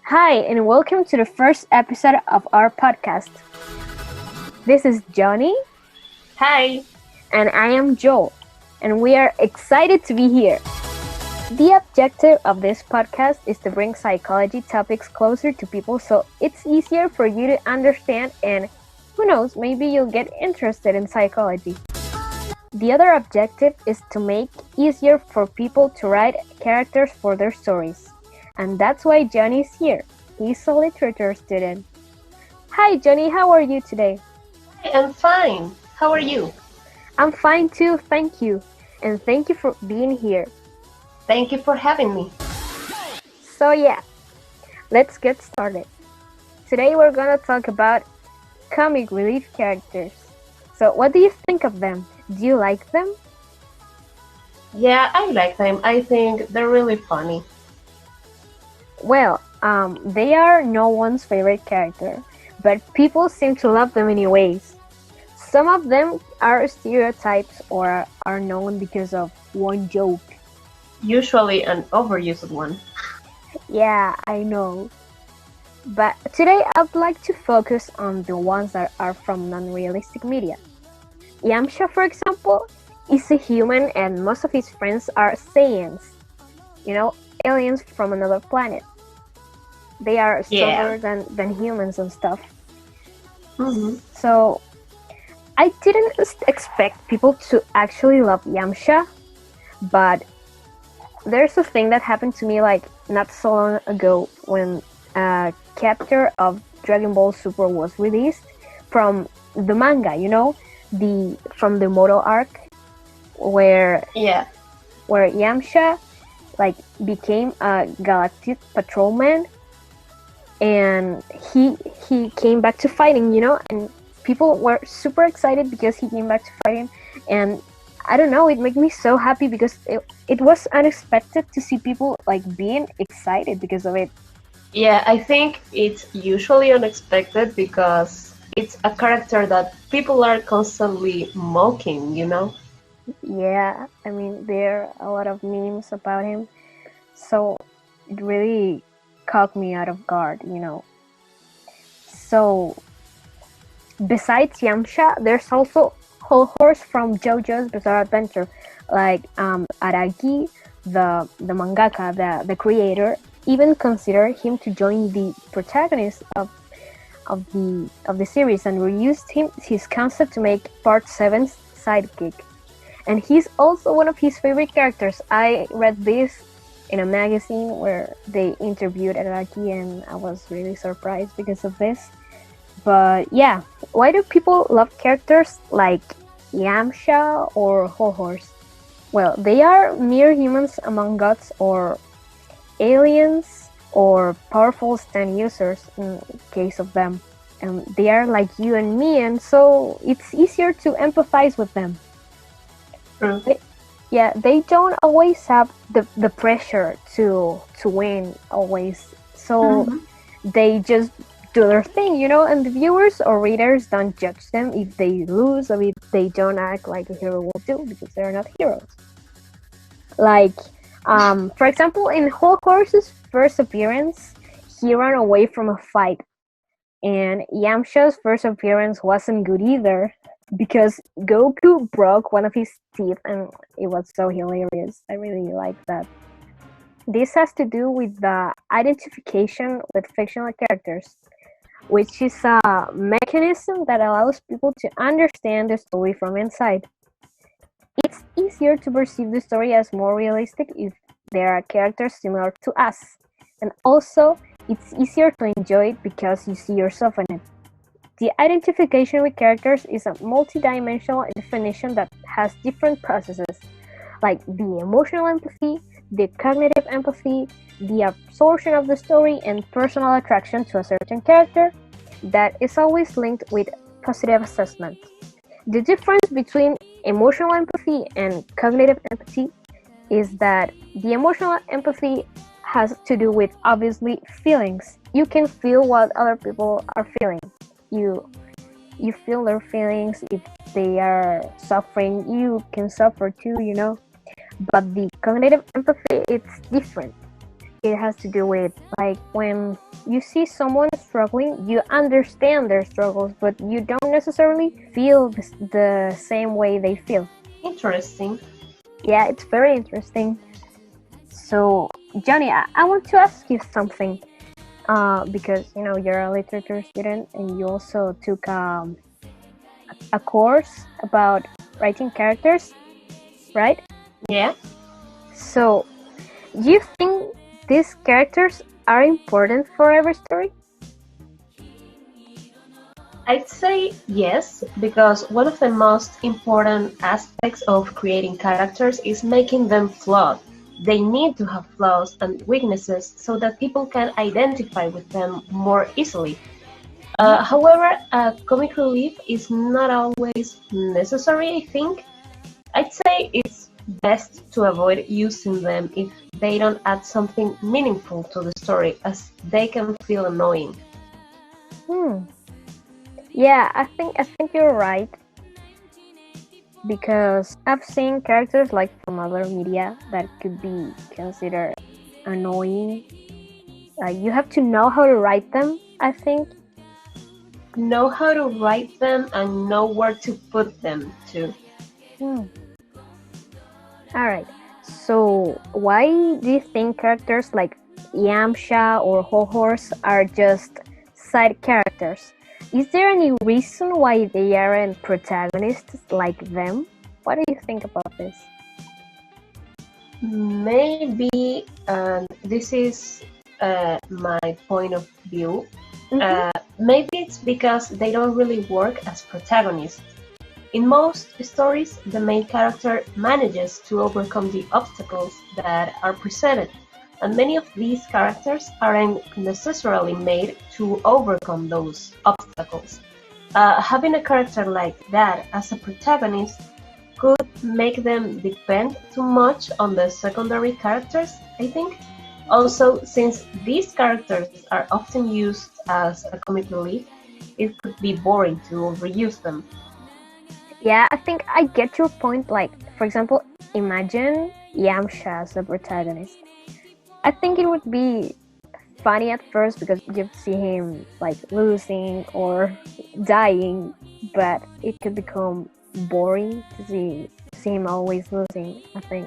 Hi, and welcome to the first episode of our podcast. This is Jonni, Hi. and I am Joel, and we are excited to be here. The objective of this podcast is to bring psychology topics closer to people so it's easier for you to understand, and who knows, maybe you'll get interested in psychology. The other objective is to make easier for people to write characters for their stories. And that's why Johnny is here. He's a literature student. Hi, Johnny. How are you today? Hi, I'm fine. How are you? I'm fine too, thank you. And thank you for being here. Thank you for having me. So yeah, let's get started. Today we're gonna talk about comic relief characters. So what do you think of them? Do you like them? Yeah, I like them. I think they're really funny. Well, they are no one's favorite character, but people seem to love them anyways. Some of them are stereotypes or are known because of one joke. Usually an overused one. Yeah, I know. But today I'd like to focus on the ones that are from non-realistic media. Yamcha, for example, is a human and most of his friends are Saiyans. You know, aliens from another planet. They are stronger than humans and stuff. Mm-hmm. So I didn't expect people to actually love Yamcha, but there's a thing that happened to me like not so long ago when a chapter of Dragon Ball Super was released from the manga, you know, from the Moto arc where Yamcha like became a galactic patrolman and he came back to fighting, you know, and people were super excited because he came back to fighting, and I don't know, it made me so happy because it was unexpected to see people like being excited because of it. Yeah, I think it's usually unexpected because it's a character that people are constantly mocking, you know? Yeah, I mean, there are a lot of memes about him, so it really caught me out of guard, you know. So, besides Yamcha, there's also Hol Horse from JoJo's Bizarre Adventure, like Araki, the mangaka, the creator, even considered him to join the protagonist of the series and reused his concept to make Part 7's sidekick. And he's also one of his favorite characters. I read this in a magazine where they interviewed Araki, and I was really surprised because of this. But yeah, why do people love characters like Yamcha or Hol Horse? Well, they are mere humans among gods or aliens or powerful stand users in case of them. And they are like you and me, and so it's easier to empathize with them. They don't always have the pressure to win always, so they just do their thing, you know, and the viewers or readers don't judge them if they lose or if they don't act like a hero will do because they're not heroes. Like, for example, in Hol Horse's first appearance, he ran away from a fight, and Yamcha's first appearance wasn't good either because Goku broke one of his teeth, and it was so hilarious. I really like that. This has to do with the identification with fictional characters, which is a mechanism that allows people to understand the story from inside. It's easier to perceive the story as more realistic if there are characters similar to us, and also it's easier to enjoy it because you see yourself in it. The identification with characters is a multi-dimensional definition that has different processes, like the emotional empathy, the cognitive empathy, the absorption of the story, and personal attraction to a certain character that is always linked with positive assessment. The difference between emotional empathy and cognitive empathy is that the emotional empathy has to do with obviously feelings. You can feel what other people are feeling. You feel their feelings. If they are suffering, you can suffer too, you know. But the cognitive empathy, it's different. it has to do with like when you see someone struggling, you understand their struggles, but you don't necessarily feel the same way they feel. Interesting. Yeah, it's very interesting. So, Johnny, I want to ask you something. Because you're a literature student and you also took a course about writing characters, right? Yeah. So, do you think these characters are important for every story? I'd say yes, because one of the most important aspects of creating characters is making them flawed. They need to have flaws and weaknesses so that people can identify with them more easily. However, comic relief is not always necessary, I think. I'd say it's best to avoid using them if they don't add something meaningful to the story, as they can feel annoying. Hmm. Yeah, I think you're right because I've seen characters like from other media that could be considered annoying. You have to know how to write them, I think. Know how to write them and know where to put them too. Hmm. All right. So, why do you think characters like Yamcha or Hol Horse are just side characters? Is there any reason why they aren't protagonists like them? What do you think about this? Maybe, and this is my point of view, Mm-hmm. maybe it's because they don't really work as protagonists. In most stories, the main character manages to overcome the obstacles that are presented, and many of these characters aren't necessarily made to overcome those obstacles. Having a character like that as a protagonist could make them depend too much on the secondary characters, I think. Also, since these characters are often used as a comic relief, it could be boring to reuse them. Yeah, I think I get your point. Like, for example, imagine Yamcha as a protagonist. I think it would be funny at first because you see him like losing or dying, but it could become boring to see him always losing, I think.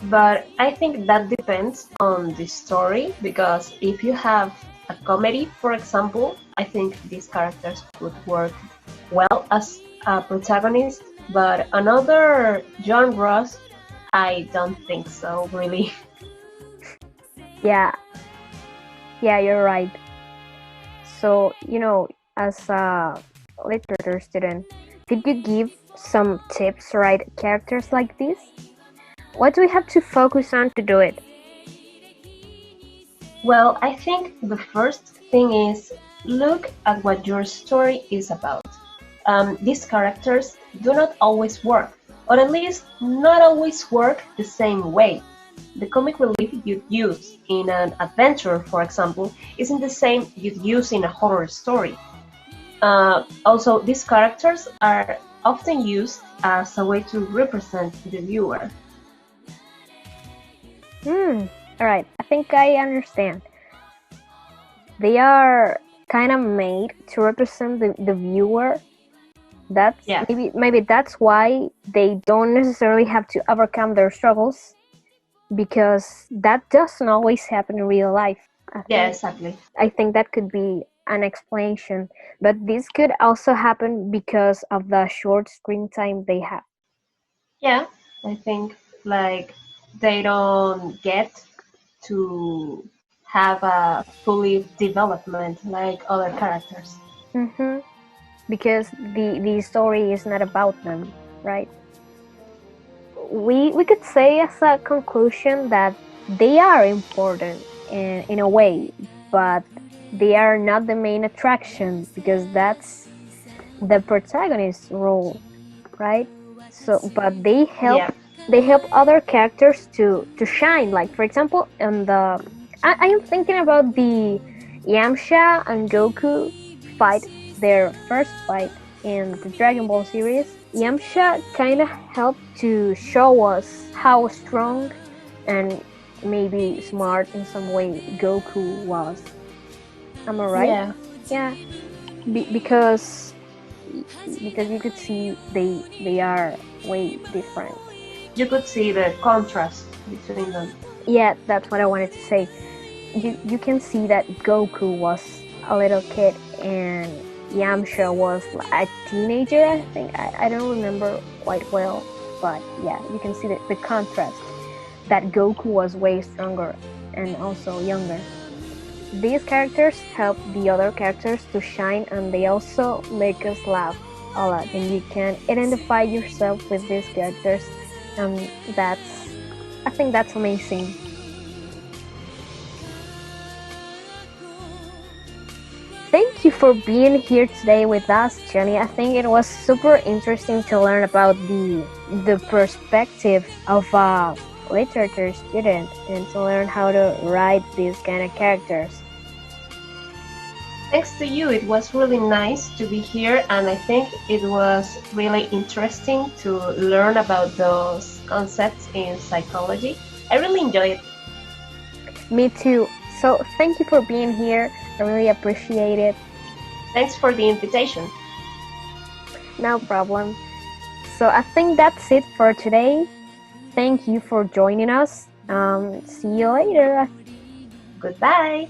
But I think that depends on the story because if you have a comedy, for example, I think these characters would work well as a protagonist, but another genres, I don't think so, really. Yeah, yeah, you're right. So, as a literature student, could you give some tips to write characters like this? What do we have to focus on to do it? Well, I think the first thing is look at what your story is about. These characters do not always work, or at least not always work the same way. The comic relief you'd use in an adventure, for example, isn't the same you'd use in a horror story. Also, these characters are often used as a way to represent the viewer. Alright, I think I understand. They are kind of made to represent the viewer. That's Yeah, maybe that's why they don't necessarily have to overcome their struggles because that doesn't always happen in real life. I yeah, think exactly. I think that could be an explanation, but this could also happen because of the short screen time they have. Yeah, I think like they don't get to have a fully development like other characters. hmm Because the story is not about them, right? We could say as a conclusion that they are important in a way, but they are not the main attraction because that's the protagonist's role, right? So, but Yeah, they help other characters to shine. Like for example, in the I am thinking about the Yamcha and Goku fight, their first fight in the Dragon Ball series. Yamcha kind of helped to show us how strong and maybe smart in some way Goku was. Am I right? Yeah, Yeah, because you could see they are way different. you could see the contrast between them. Yeah, that's what I wanted to say. You can see that Goku was a little kid and Yamcha was a teenager. I think I don't remember quite well, but yeah, you can see the contrast that Goku was way stronger and also younger. These characters help the other characters to shine and they also make us laugh a lot. And you can identify yourself with these characters, and I think that's amazing. Thank you for being here today with us, Jenny. I think it was super interesting to learn about the perspective of a literature student and to learn how to write these kind of characters. Thanks to you, it was really nice to be here, and I think it was really interesting to learn about those concepts in psychology. I really enjoyed it. Me too. So thank you for being here. I really appreciate it. Thanks for the invitation. No problem. So I think that's it for today. Thank you for joining us. See you later. Goodbye.